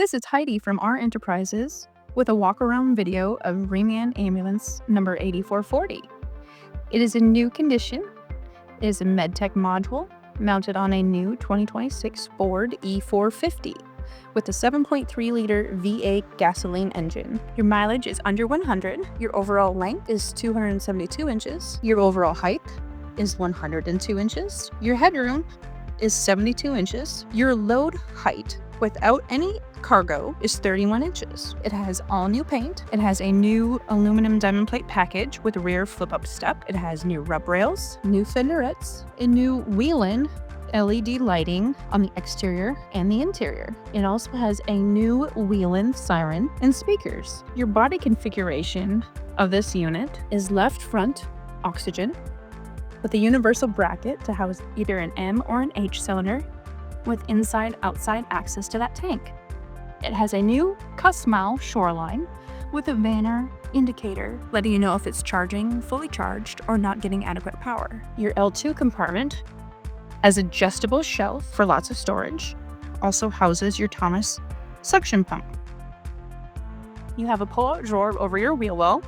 This is Heidi from R Enterprises with a walk-around video of ReMAN ambulance number 8440. It is in new condition. It is a Medtec module mounted on a new 2026 Ford E450 with a 7.3-liter V8 gasoline engine. Your mileage is under 100. Your overall length is 272 inches. Your overall height is 102 inches. Your headroom is 72 inches. Your load height without any cargo is 31 inches. It has all new paint. It has a new aluminum diamond plate package with a rear flip-up step. It has new rub rails, new Fenderettes, a new Whelen LED lighting on the exterior and the interior. It also has a new Whelen Siren and speakers. Your body configuration of this unit is left front oxygen with a universal bracket to house either an M or an H cylinder with inside-outside access to that tank. It has a new Cusmile shoreline with a Vanner indicator letting you know if it's charging, fully charged, or not getting adequate power. Your L2 compartment has adjustable shelf for lots of storage, also houses your Thomas suction pump. You have a pull-out drawer over your wheel well.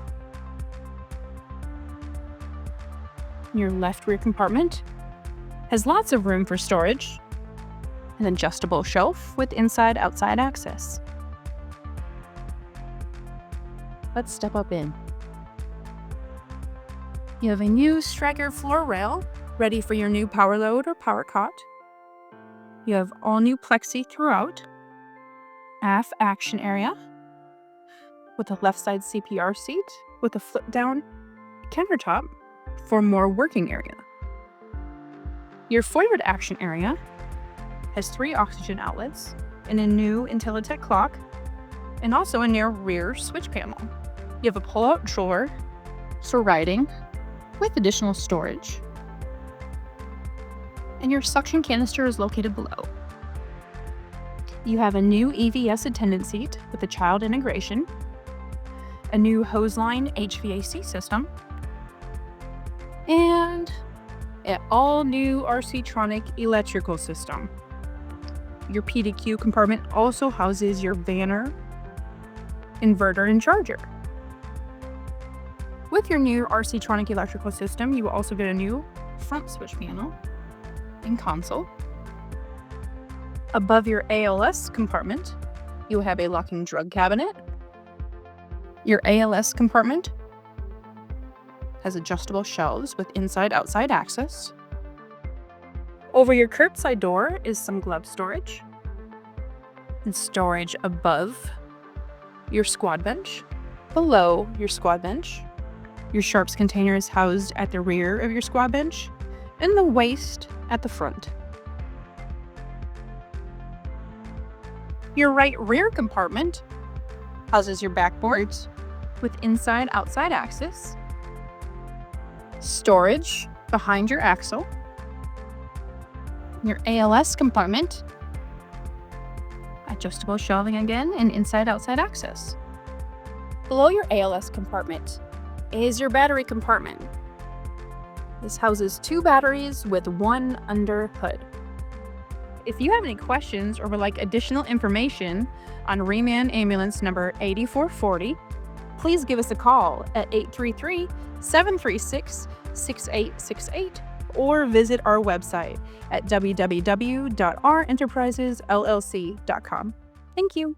Your left rear compartment has lots of room for storage, an adjustable shelf with inside-outside access. Let's step up in. You have a new Striker floor rail ready for your new power load or power cot. You have all new plexi throughout, Aft Action area with a left side CPR seat with a flip down countertop for more working area. Your forward action area has 3 oxygen outlets and a new IntelliTech clock and also a new rear switch panel. You have a pull-out drawer for writing with additional storage. And your suction canister is located below. You have a new EVS attendant seat with a child integration, a new hose line HVAC system, and an all-new RC-tronic electrical system. Your PDQ compartment also houses your Vanner, inverter, and charger. With your new RC-tronic electrical system, you will also get a new front switch panel and console. Above your ALS compartment, you will have a locking drug cabinet. Your ALS compartment has adjustable shelves with inside-outside access. Over your curbside door is some glove storage and storage above your squad bench. Below your squad bench, your sharps container is housed at the rear of your squad bench and the waste at the front. Your right rear compartment houses your backboards with inside-outside access, storage behind your axle. Your ALS compartment, adjustable shelving again, and inside-outside access. Below your ALS compartment is your battery compartment. This houses 2 batteries with 1 under hood. If you have any questions or would like additional information on ReMAN ambulance number 8440, please give us a call at 833-736-6868 or visit our website at www.renterprisesllc.com. Thank you.